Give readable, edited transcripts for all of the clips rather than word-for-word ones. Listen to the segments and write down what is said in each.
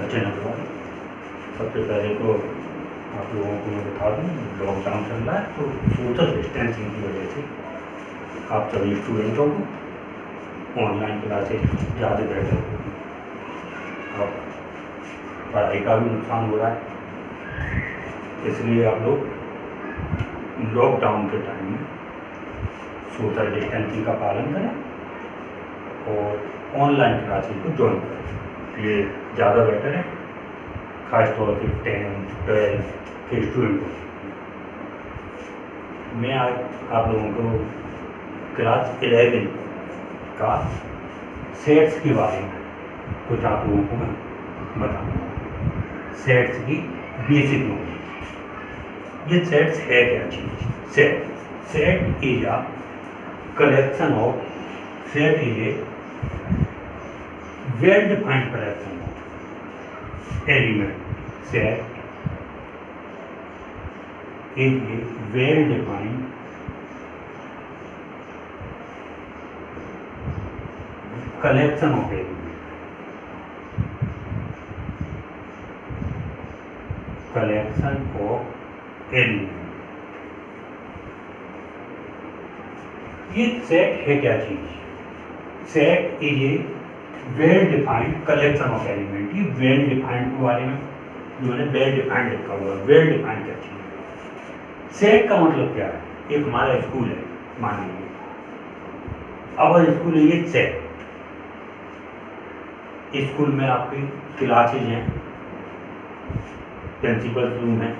Question है। सबसे पहले तो आप लोगों को मैं बता दूँ, लॉकडाउन चल रहा है तो सोशल डिस्टेंसिंग की वजह से आप सभी स्टूडेंटों को ऑनलाइन क्लासेस ज़्यादा बेहतर होगी। अब पढ़ाई का भी नुकसान हो रहा है, इसलिए आप लोग लॉकडाउन के टाइम में सोशल डिस्टेंसिंग का पालन करें और ऑनलाइन क्लासेस को ज्वाइन करें। ये ज़्यादा बेटर है, खासतौर से 10th 12th के स्टूडेंट को। मैं आज आप लोगों को क्लास 11 का सेट्स के बारे में कुछ आप लोगों को मैं बताऊँगा। सेट्स की बेसिक नॉलेज। ये सेट्स है क्या चीज़? Set is a collection of set is a well defined collection of element. Set is a well-defined collection of elements. Collection of elements. ये सेट है क्या चीज? Set is a well defined collection of element. ये well defined के बारे में जो है वेल डिफाइंड लिखा हुआ है। वेल डिफाइंड क्या चीज? सेट का मतलब क्या है? एक हमारा स्कूल है, मान लीजिए अब स्कूल है ये सेट। स्कूल में आपकी क्लासेज हैं, प्रिंसिपल रूम है,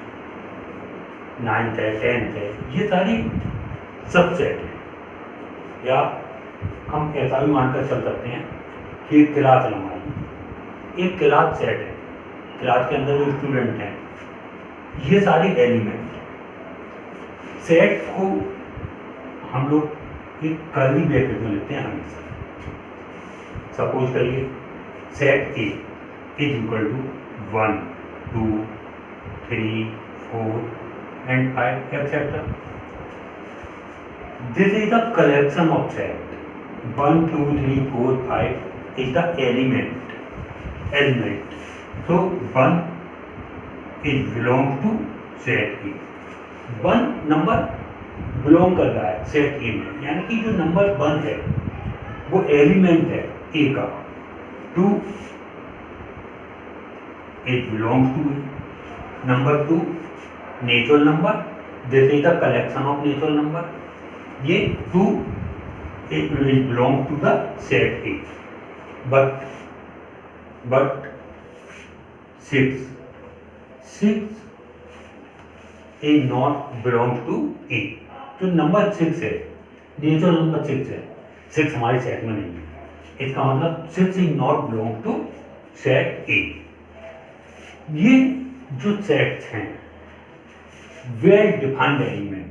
9th है, 10th है, ये सारी सब सेट है। या हम ऐसा भी मानकर चल सकते हैं कि क्लास लंबाई एक क्लास सेट है, क्लास के अंदर जो स्टूडेंट हैं ये सारी एलिमेंट। सेट को हम लोग एक कर्ली ब्रैकेट में लिखते हैं हमेशा। सपोज करिए set A is equal to 1 2 3 4 and 5 etcetera. This is the collection of set. 1 2 3 4 5 is the element. So 1 is belong to set A. 1 number belong कर रहा है सेट ए में, यानी कि जो नंबर 1 है वो एलिमेंट है ए का। 2 it belongs to A. Number 2 natural number, this is the collection of natural number. ये 2 it belong to the set A. But 6 is not belongs to A। जो नंबर 6 है, नेचुरल नंबर 6 है, 6 हमारे set में नहीं है। इसका मतलब 6 is not belong to set A। ये जो सेट्स हैं well defined element,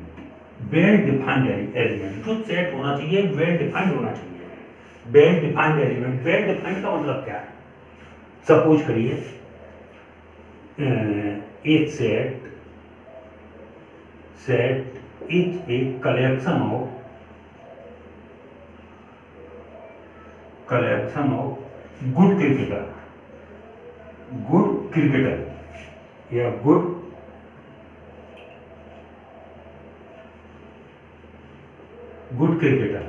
well defined element जो सेट होना चाहिए वेल डिफाइंड होना चाहिए। Well defined element, well defined का मतलब क्या है? सपोज करिए एक set is a collection of good cricketer या good cricketer।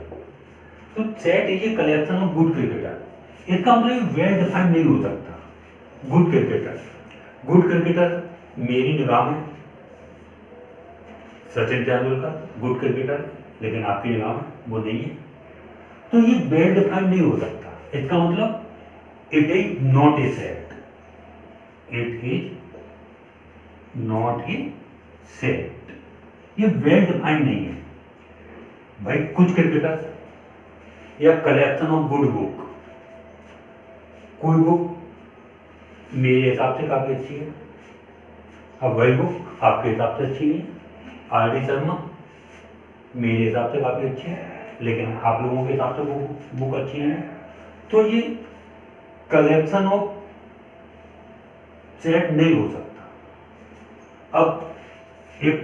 तो set is a collection of good cricketer. इसका मतलब वेल डिफाइंड नहीं हो सकता। गुड क्रिकेटर मेरी निगाह में सचिन तेंदुलकर गुड क्रिकेटर, लेकिन आपकी निगाह में वो नहीं है, तो ये वेल डिफाइंड नहीं हो सकता। इसका मतलब it is not a set. It is not a set. ये वेल डिफाइंड नहीं है भाई। कुछ क्रिकेटर या कलेक्शन ऑफ गुड बुक, कोई बुक मेरे हिसाब से काफी अच्छी है, अब वही बुक आपके हिसाब से अच्छी नहीं है। आर.डी. शर्मा मेरे हिसाब से काफ़ी अच्छी है, लेकिन आप लोगों के हिसाब से वो बुक अच्छी है। तो ये कलेक्शन ऑफ सेट नहीं हो सकता। अब एक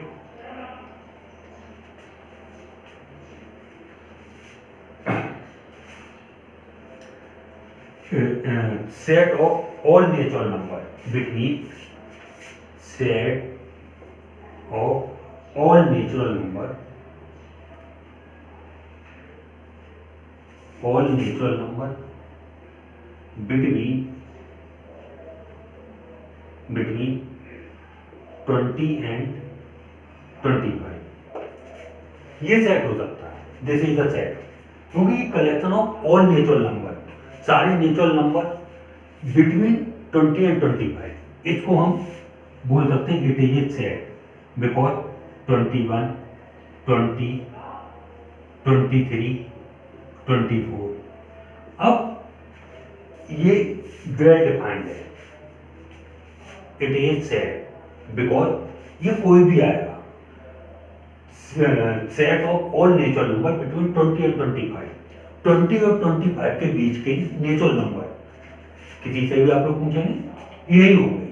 set of all natural number between set of all natural number between 20 and 25, ये सेट हो सकता है, दिस इज द सेट, क्योंकि collection of all natural number, सारे नेचुरल नंबर बिटवीन 20 एंड 25, इसको हम बोल सकते हैं इट इज सेट बिकॉज 21, 20, 23, 24। अब ये वेल डिफाइंड है, इट इज सेट बिकॉज ये कोई भी आएगा, set of all natural number between 20 and 25, 20 और 25 के बीच के नेचुरल नंबर, किसी से भी आप लोग पूछेंगे यही हो गई,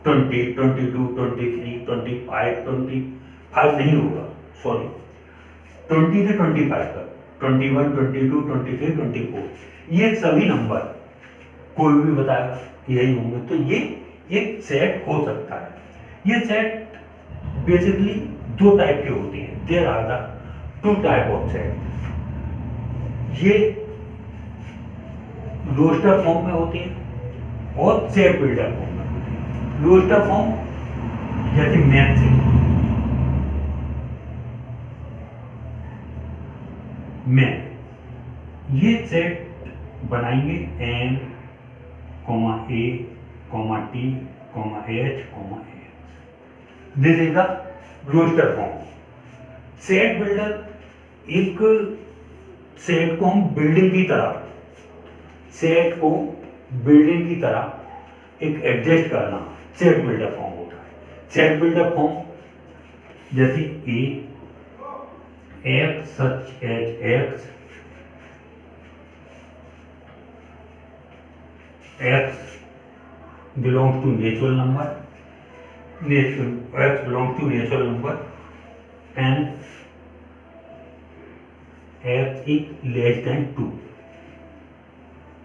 20, 22, 23, 25, 25 नहीं होगा, सॉरी 20 से 25 तक, 21, 22, 23, 24, ये सभी नंबर कोई भी बताएगा यही होंगे, तो ये एक सेट हो सकता है। ये सेट बेसिकली दो टाइप के होते हैं, there are the two type of set, ये रोस्टर फॉर्म में होती है और सेट बिल्डर फॉर्म में होती है। रोस्टर फॉर्म जैसे मैथ से मैं ये सेट बनाएंगे n, a, t, h, this is the roster form. Set builder, एक सेट को हम बिल्डिंग की तरह, सेट को बिल्डिंग की तरह एक एडजस्ट करना सेट बिल्डर फॉर्म होता है। सेट बिल्डर फॉर्म जैसे x such as x belongs to natural number, x belongs to natural number and x is less than 2.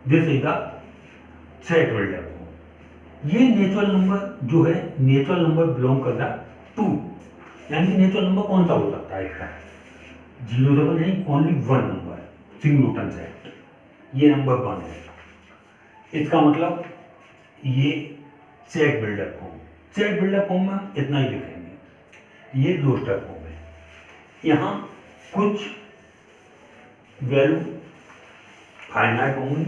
This is the set builder form. ये natural number जो है, natural number belong कर रहा है 2, यानी कि natural number कौन सा हो सकता है इसका, 0 डबल नहीं, ओनली 1 नंबर, सिंगलटन सेट, ये नंबर 1 है। इसका मतलब ये set builder form, set builder form में इतना ही लिखेंगे, ये रोस्टर फॉर्म है। यहाँ कुछ वैल्यू फाइनाइट होंगी,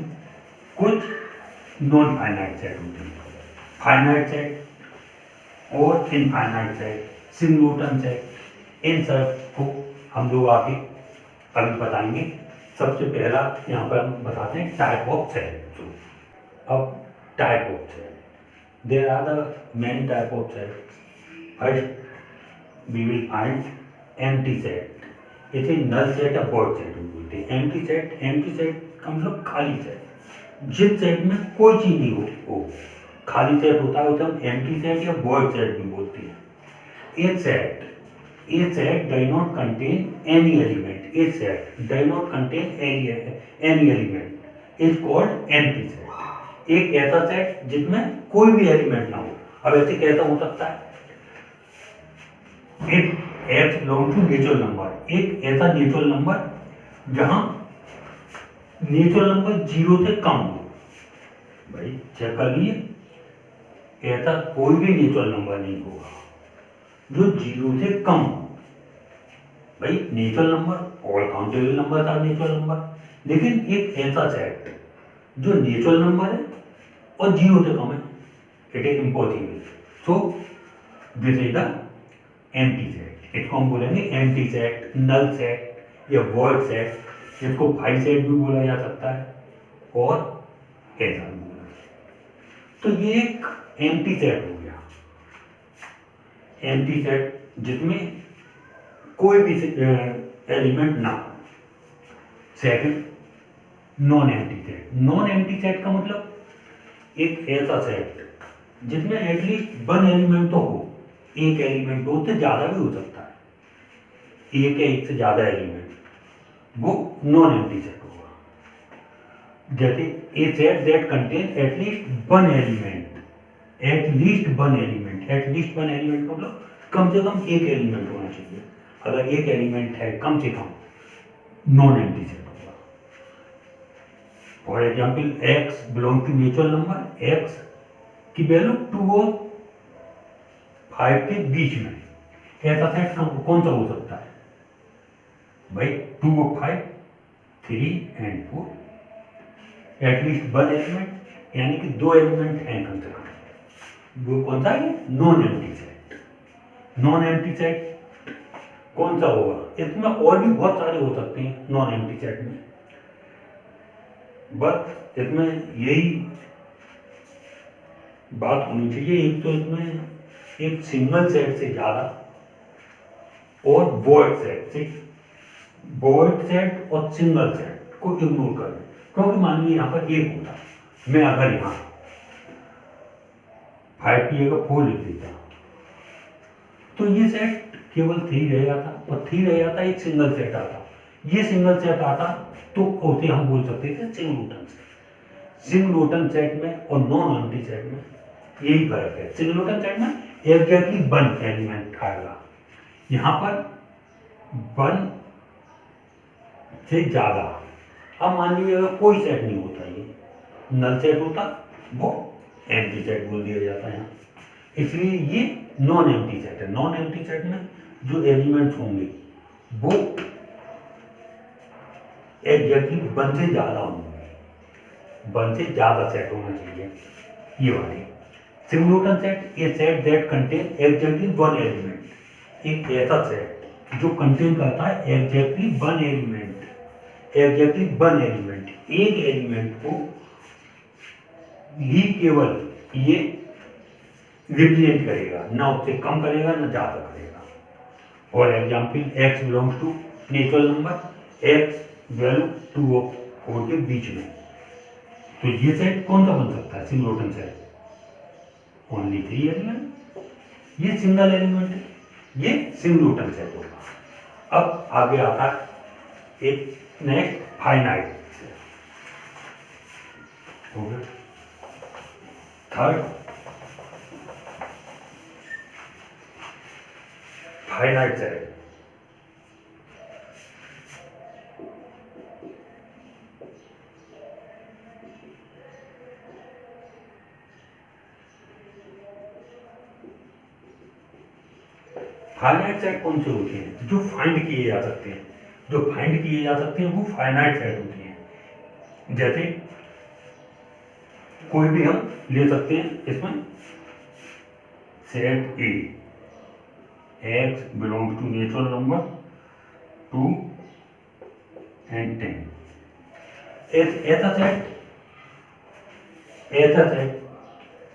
कुछ नॉन फाइनाइट सेट होंगे, फाइनाइट सेट और इनफाइनाइट सेट, सिंगलटन सेट, इन सब को हम लोग आगे अभी बताएंगे। सबसे पहला यहाँ पर हम बताते हैं टाइप ऑफ सेट। अब type of set, there are the many type of set. First we will find empty set, इसे नल सेट या वॉइड सेट बोलते हैं। एम्प्टी सेट का मतलब खाली सेट, जिस सेट में कोई चीज नहीं हो खाली सेट होता है, उसे हम एम्प्टी सेट या वॉइड सेट भी बोलते हैं। A set does not contain any element. A set does not contain any element. Is called empty set. एक ऐसा सेट जिसमें कोई भी एलिमेंट ना हो। अब ऐसे कैसा हो सकता है? If x belongs to natural number, एक ऐसा नेचुरल नंबर जहां नेचुरल नंबर 0 से कम हो। भाई चेक कर लिए, ऐसा कोई भी नेचुरल नंबर नहीं होगा जो 0 से कम हो। भाई natural number all countable number था नेचुरल नंबर, लेकिन एक ऐसा सेट जो नेचुरल नंबर है और 0 से कम है, it is impossible. So this is the empty set. इसको हम बोलेंगे एम्प्टी सेट, नल सेट या वॉइड सेट, जिसको फाइव सेट भी बोला जा सकता है और ऐसा भी बोला जाता है। तो ये एक एम्प्टी सेट हो गया, एम्प्टी सेट जिसमें कोई भी एलिमेंट ना हो। Second non empty set. Non empty set का मतलब एक ऐसा सेट जिसमें एटलीस्ट 1 एलिमेंट तो हो, एक एलिमेंट हो, उससे ज्यादा भी हो सकता है, एक या एक से ज्यादा एलिमेंट, वो नॉन एम्प्टी सेट होगा। जैसे a set that contain at least one element, at least one element, at least one element मतलब कम से कम एक एलिमेंट होना चाहिए। अगर एक एलिमेंट है कम से कम, नॉन एम्प्टी सेट होगा। For example x belong to natural number, x की वैल्यू 2 और 5 के बीच में, ऐसा सेट कौन सा हो सकता है भाई? 2 और 5, 3 एंड 4, एटलीस्ट वन एलिमेंट, यानी कि 2 एलिमेंट हैं कम से कम। वो कौन सा है? Non empty set. Non empty set कौन सा होगा? इसमें और भी बहुत सारे हो सकते हैं नॉन एम्प्टी सेट में, बस इसमें यही बात होनी चाहिए। एक तो इसमें एक सिंगल सेट से ज्यादा और वॉइड सेट, सिर्फ वॉइड सेट और सिंगल सेट को इग्नोर कर दें, क्योंकि मान लीजिए यहाँ पर एक होता, मैं अगर यहाँ 5 की जगह 4 लिख देता तो ये सेट केवल 3 रह जाता, और 3 रह जाता एक सिंगल सेट आता। ये सिंगल सेट आता तो उसे हम बोल सकते थे सिंगलटन सेट। सिंगलटन सेट में और नॉन एम्प्टी सेट में यही फर्क है। सिंगलटन सेट में एग्जैक्टली 1 एलिमेंट आएगा, यहाँ पर 1 से ज्यादा। अब मान लीजिए अगर कोई सेट नहीं होता, ये नल सेट होता, वो एम्प्टी सेट बोल दिया जाता है यहाँ। इसलिए ये नॉन एम्प्टी सेट है। नॉन एम्प्टी सेट में जो एलिमेंट्स होंगे वो एग्जैक्टली 1 से ज्यादा होंगे, 1 से ज्यादा सेट होना चाहिए ये वाले। Singleton set A set that contain exactly 1 element, एक ऐसा सेट जो कंटेन करता है एग्जैक्टली 1 एलिमेंट, एग्जैक्टली 1 एलिमेंट, एक एलिमेंट को ही केवल ये रिप्रेजेंट करेगा, ना उससे कम करेगा ना ज्यादा करेगा। For example x belongs to natural number, x value 2 और 4 के बीच में, तो ये सेट कौन सा बन सकता है? Singleton set, only 3 element. ये सिंगल एलिमेंट है, ये सिंगलटन सेट होगा। अब आगे आता है एक नेक्स्ट फाइनाइट हो गया। Third finite set. Finite set कौन से होते हैं? जो फाइंड किए जा सकते हैं, जो फाइंड किए जा सकते हैं वो फाइनाइट सेट होते हैं। जैसे कोई भी हम ले सकते हैं इसमें set A, x belong to natural number 2 and 10, ऐसा सेट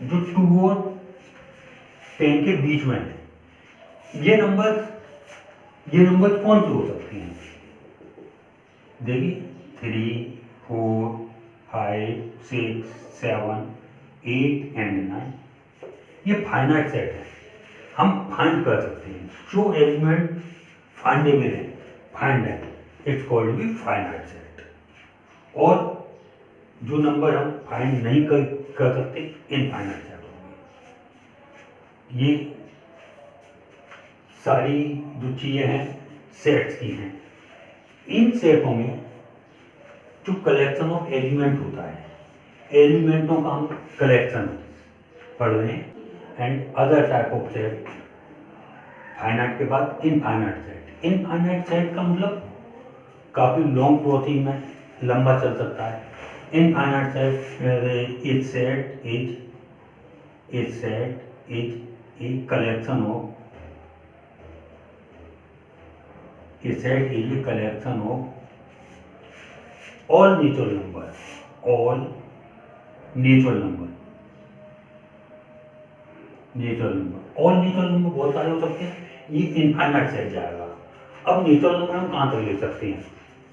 जो 2 और 10 के बीच में है। ये नंबर कौन से हो सकते हैं? देखिए 3, 4, 5, 6, 7, 8 एंड 9, ये फाइनाइट सेट है। हम फाइंड कर सकते हैं जो एलिमेंट फाइंडेबल है, फाइंड है, it's called be finite set. और जो नंबर हम फाइंड नहीं कर सकते, इनफाइनाइट सेट होंगे। ये सारी जो चीजें हैं सेट्स की हैं। इन सेटों में जो कलेक्शन ऑफ एलिमेंट होता है, एलिमेंटों का हम कलेक्शन पढ़ रहे हैं, and other type of set. Finite के बाद इनफाइनाइट सेट। इनफाइनाइट सेट का मतलब काफी लॉन्ग प्रोसेस में लंबा चल सकता है। Infinite set is set is a collection of A set is a collection of all natural number, all natural number बहुत सारे हो सकते हैं, ये इनफाइनाइट सेट जाएगा। अब नेचुरल नंबर हम कहाँ तक ले सकते हैं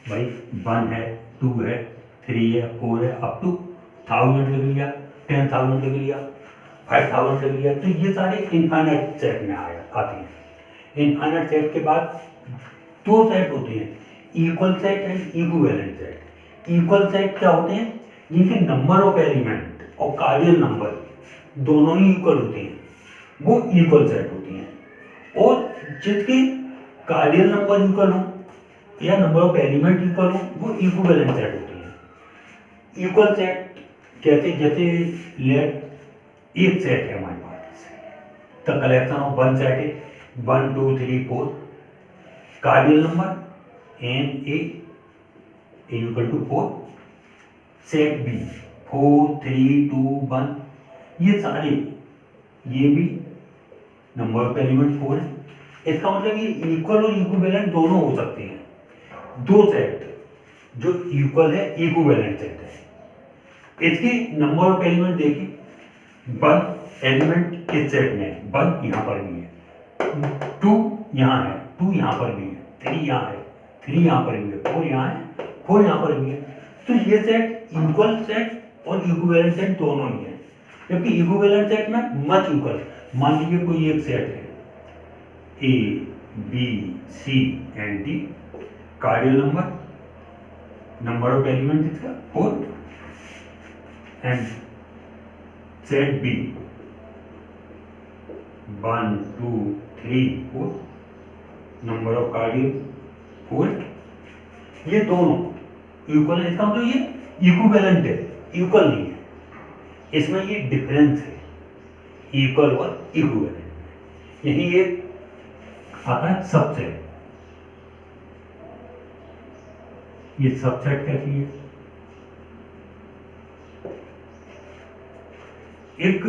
भाई? 1 है, 2 है, 3 है, 4 है, अप टू 1000 लिख लिया, 10,000 लिख लिया, 5,000 लिख लिया, तो ये सारे इनफाइनाइट सेट में आते हैं। इनफाइनाइट सेट के बाद 2 सेट होते हैं, equal set and equivalent set. Equal set क्या होते हैं? जिनके नंबर ऑफ एलिमेंट और कार्डियल नंबर दोनों ही इक्वल होते हैं वो इक्वल सेट होती हैं, और जिसके कार्डियल नंबर इक्वल हो या नंबर ऑफ एलिमेंट इक्वल हो वो इक्विवेलेंट सेट होती हैं। इक्वल सेट कहते जैसे लेट एक सेट है हमारे पास, the collection of one set है 1 2 3 4 cardinal number N A equal to 4, set B 4 3 2 1, ये सारे ये भी नंबर ऑफ एलिमेंट 4 है। इसका मतलब ये इक्वल और इक्विवेलेंट दोनों हो सकते हैं। दो सेट जो इक्वल है इक्विवेलेंट सेट है। इसके नंबर ऑफ एलिमेंट देखिए, 1 एलिमेंट इस सेट में है, 1 यहाँ पर भी है, 2 यहाँ है, 2 यहाँ पर भी है, 3 यहाँ है, 3 यहाँ पर भी है, 4 यहाँ है, 4 यहाँ पर भी है। तो ये सेट इक्वल सेट और इक्विवेलेंट सेट दोनों ही है। जबकि इक्विवेलेंट सेट में मच इक्वल, मान लीजिए कोई एक सेट है A B C and D, cardinal number, number of element इसका 4, and set B 1 2 3 4, number of cardinal 4, ये दोनों इक्वल है। इसका मतलब ये इक्विवेलेंट है, इक्वल नहीं है, इसमें ये डिफरेंस है इक्वल और इक्विवेलेंट। यही ये आता है सबसेट। ये सबसेट कैसी है, एक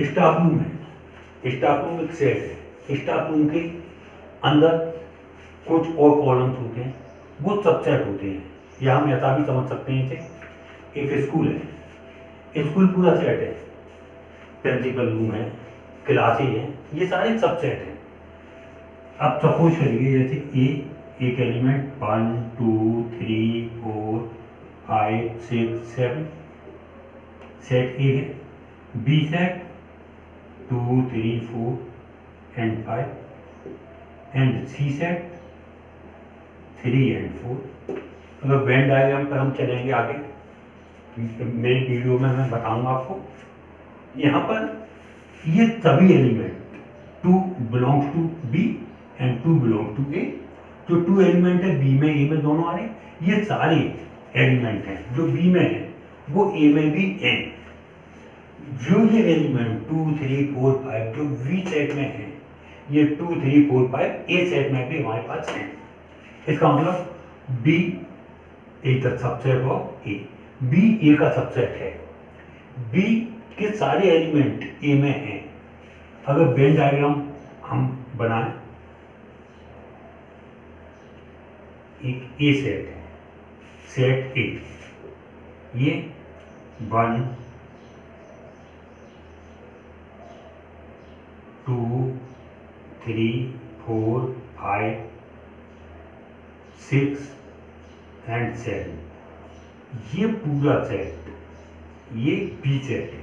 स्टाफ रूम है, स्टाफ रूम एक सेट है, स्टाफ रूम के अंदर कुछ और कॉलम्स होते हैं वो सबसेट होते हैं, या हम ऐसा भी समझ सकते हैं कि एक स्कूल है, स्कूल पूरा सेट है, प्रिंसिपल रूम है, क्लासेज हैं, ये सारे सबसेट हैं। अब सपोज करिए जैसे ए एक एलिमेंट 1 2 3 4 5 6 7 सेट ए है, B set 2 3 4 and 5, and C set 3 and 4। अगर वेन डायग्राम पर हम चलेंगे आगे, मेरी वीडियो में मैं बताऊंगा आपको। यहाँ पर ये सभी element 2 belongs to B and 2 belong to A, जो 2 एलिमेंट है बी में ए में दोनों आ रहे, ये सारे एलिमेंट हैं जो बी में है वो ए में भी हैं। जो ये एलिमेंट 2 3 4 5 जो वी सेट में है, ये 2 3 4 5 ए सेट में भी हमारे पास हैं। इसका मतलब बी एक सबसेट ऑफ ए, बी ए का सबसेट है, बी के सारे एलिमेंट ए में हैं। अगर वेन डायग्राम हम बनाएं, एक ए सेट है, सेट ए, ये 1 2 3 4 5 6 एंड 7, ये पूरा सेट ये बी सेट है,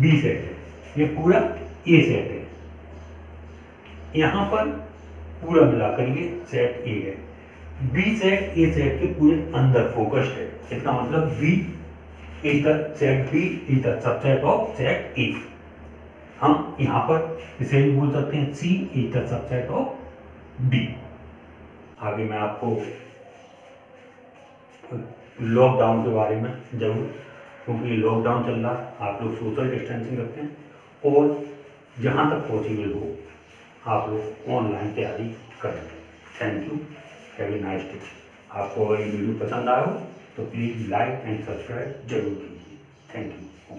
बी सेट है, ये पूरा ए सेट है। यहाँ पर पूरा मिलाकर ये सेट ए है, बी सेट ए सेट के पूरे अंदर फोकस्ड है। इसका मतलब B is the set, B is the subset of set A. हम यहाँ पर इसे भी बोल सकते हैं C is the subset of D. आगे मैं आपको लॉकडाउन के बारे में जरूर, क्योंकि लॉकडाउन चल रहा, आप लोग सोशल डिस्टेंसिंग रखते हैं और जहाँ तक पॉसिबल हो आप लोग ऑनलाइन तैयारी करें। Thank you, have a nice day. आपको अगर ये वीडियो पसंद आया हो तो प्लीज़ लाइक एंड सब्सक्राइब जरूर कीजिए। Thank you.